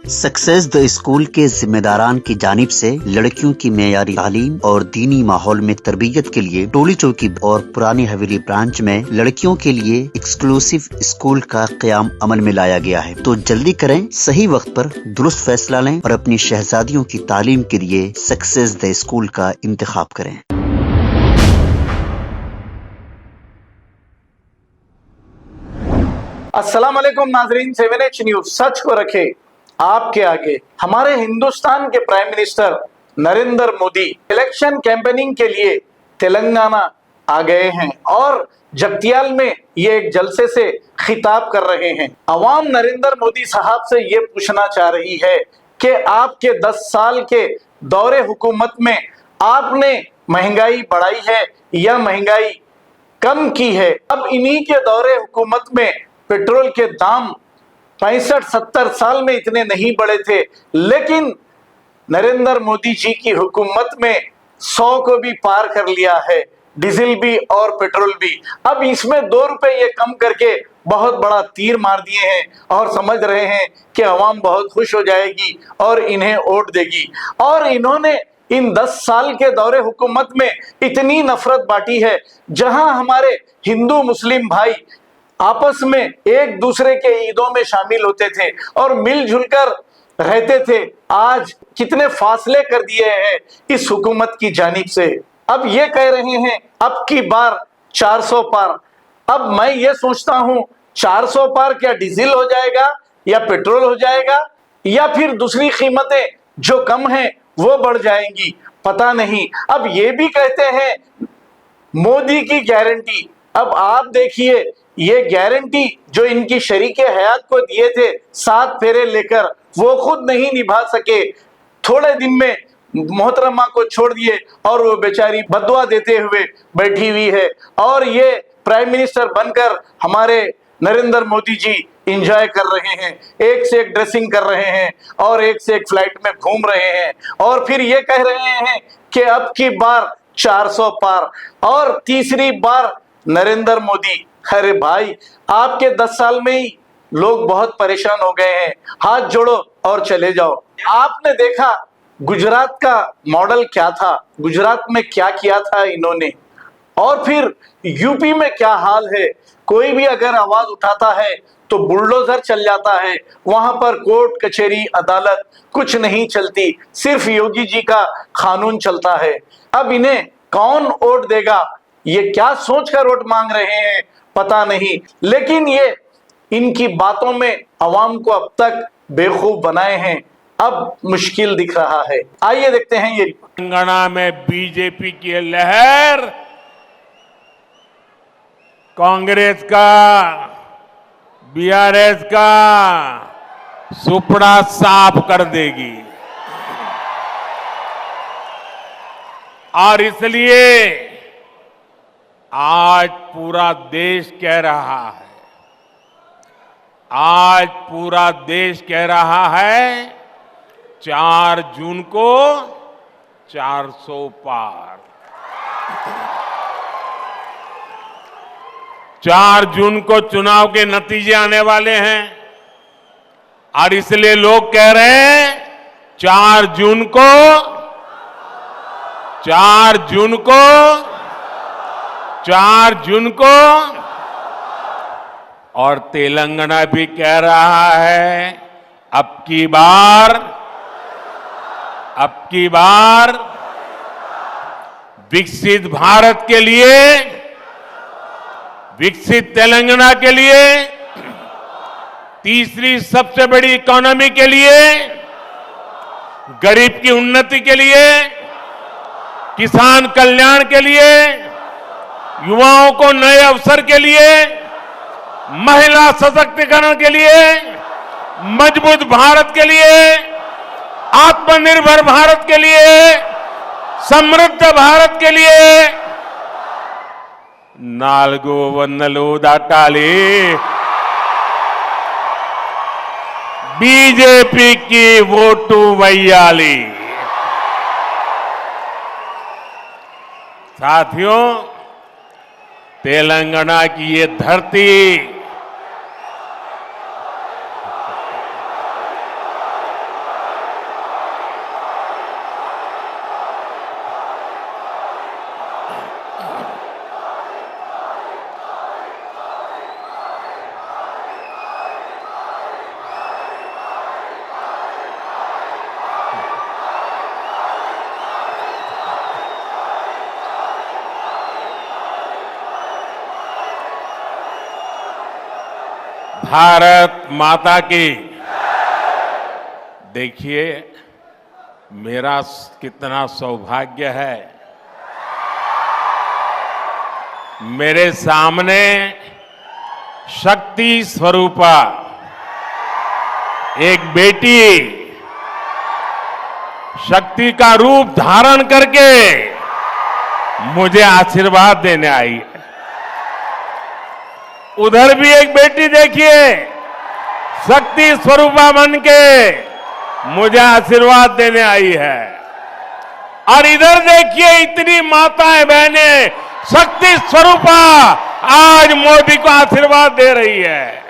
Success the school के जिम्मेदारान की जानिब से लड़कियों की मेयारी तालीम और दीनी माहौल में तरबियत के लिए टोली चौकी और पुरानी हवेली ब्रांच में लड़कियों के लिए एक्सक्लूसिव स्कूल का क़याम अमल में लाया गया है। तो जल्दी करें, सही वक्त पर दुरुस्त फैसला लें और अपनी शहजादियों की तालीम के लिए सक्सेस द स्कूल का इंतखाब करें। अस्सलाम वालेकुम नाजरीन, 7H न्यूज सच को रखे आपके आगे। हमारे हिंदुस्तान के prime minister Narendra Modi election campaigning के लिए तेलंगाना आ गए हैं और जगतियाल में ये एक जलसे से खिताब कर रहे हैं। अवाम नरेंद्र मोदी साहब से ये पूछना चाह रही है कि आपके 10 साल के दौरे हुकूमत में आपने महंगाई बढ़ाई है या महंगाई कम की है। अब इन्हीं के दौरे हुकूमत में पेट्रोल के दाम 65-70 साल में इतने नहीं बढ़े थे, लेकिन नरेंद्र मोदी जी की हुकूमत में 100 को भी पार कर लिया है, डीजल भी और पेट्रोल भी। अब इसमें 2 रुपए ये कम करके बहुत बड़ा तीर मार दिए हैं और समझ रहे हैं कि अवाम बहुत खुश हो जाएगी और इन्हें वोट देगी। और इन्होंने इन 10 साल के दौरे हुकूमत में इतनी नफरत बांटी है। जहां हमारे हिंदू मुस्लिम भाई आपस में एक दूसरे के ईदों में शामिल होते थे और मिलजुल कर रहते थे, आज कितने फासले कर दिए हैं इस हुकूमत की जानिब से। अब ये कह रहे हैं अब की बार 400 पार। अब मैं ये सोचता हूं 400 पार क्या डीजल हो जाएगा या पेट्रोल हो जाएगा या फिर दूसरी कीमतें जो कम हैं वो बढ़ जाएंगी, पता नहीं। अब ये भी कहते हैं मोदी की गारंटी। अब आप देखिए, ये गारंटी जो इनकी शरीके हयात को दिए थे 7 फेरे लेकर, वो खुद नहीं निभा सके। थोड़े दिन में मोहतरमा को छोड़ दिए और वो बेचारी बदुआ देते हुए बैठी हुई है। और ये प्राइम मिनिस्टर बनकर हमारे नरेंद्र मोदी जी एंजॉय कर रहे हैं, एक से एक ड्रेसिंग कर रहे हैं और एक से एक फ्लाइट में घूम रहे हैं और फिर ये कह रहे हैं कि अब की बार 400 पार और तीसरी बार नरेंद्र मोदी। अरे भाई, आपके 10 साल में ही लोग बहुत परेशान हो गए हैं, हाथ जोड़ो और चले जाओ। आपने देखा गुजरात का मॉडल क्या था, गुजरात में क्या किया था इन्होंने, और फिर यूपी में क्या हाल है। कोई भी अगर आवाज उठाता है तो बुलडोजर चल जाता है, वहां पर कोर्ट कचहरी अदालत कुछ नहीं चलती, सिर्फ योगी जी का कानून चलता है। अब इन्हें कौन वोट देगा, ये क्या सोचकर वोट मांग रहे हैं पता नहीं, लेकिन ये इनकी बातों में अवाम को अब तक बेवकूफ बनाए हैं। अब मुश्किल दिख रहा है। आइए देखते हैं ये रिपोर्ट। तेलंगाना में बीजेपी की लहर कांग्रेस का, बीआरएस का सुपड़ा साफ कर देगी। और इसलिए आज पूरा देश कह रहा है, आज पूरा देश कह रहा है 4 जून को 400 पार। 4 जून को चुनाव के नतीजे आने वाले हैं और इसलिए लोग कह रहे हैं 4 जून को 4 जून को 4 जून को। और तेलंगाना भी कह रहा है अब की बार विकसित भारत के लिए, विकसित तेलंगाना के लिए, तीसरी सबसे बड़ी इकोनॉमी के लिए, गरीब की उन्नति के लिए, किसान कल्याण के लिए, युवाओं को नए अवसर के लिए, महिला सशक्तिकरण के लिए, मजबूत भारत के लिए, आत्मनिर्भर भारत के लिए, समृद्ध भारत के लिए नाल्गो वन्नलू दाटाली बीजेपी की वोटू वैयाली। साथियों, तेलंगाना की ये धरती भारत माता की। देखिए, मेरा कितना सौभाग्य है, मेरे सामने शक्ति स्वरूपा एक बेटी शक्ति का रूप धारण करके मुझे आशीर्वाद देने आई है। उधर भी एक बेटी देखिए, शक्ति स्वरूपा बन के मुझे आशीर्वाद देने आई है। और इधर देखिए, इतनी माताएं बहनें शक्ति स्वरूपा आज मोदी को आशीर्वाद दे रही है।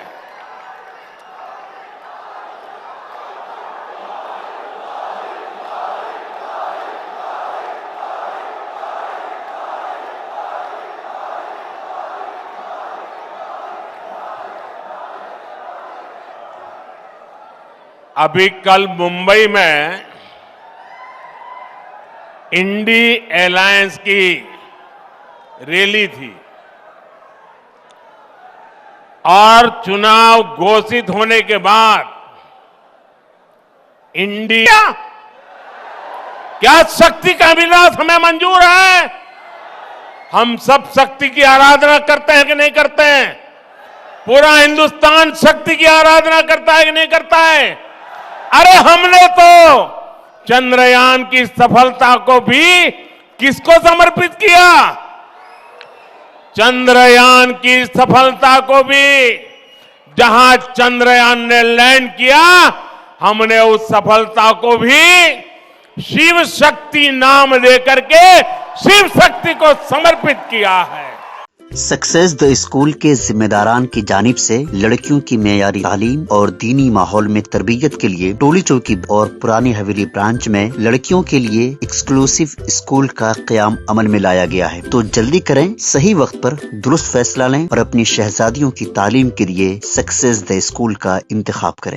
अभी कल मुंबई में इंडी एलायंस की रैली थी और चुनाव घोषित होने के बाद इंडिया क्या शक्ति का विनाश हमें मंजूर है? हम सब शक्ति की आराधना करते हैं कि नहीं करते हैं? पूरा हिंदुस्तान शक्ति की आराधना करता है कि नहीं करता है? अरे हमने तो चंद्रयान की सफलता को भी किसको समर्पित किया? चंद्रयान की सफलता को भी, जहां चंद्रयान ने लैंड किया, हमने उस सफलता को भी शिव शक्ति नाम देकर के शिव शक्ति को समर्पित किया है। सक्सेस द स्कूल के जिम्मेदारान की जानिब से लड़कियों की मेयारी तालीम और दीनी माहौल में तरबियत के लिए टोली चौकी और पुरानी हवेली ब्रांच में लड़कियों के लिए एक्सक्लूसिव स्कूल का क़याम अमल में लाया गया है। तो जल्दी करें, सही वक्त पर दुरुस्त फैसला लें और अपनी शहजादियों की तालीम के लिए सक्सेस द स्कूल का इंतखाब करें।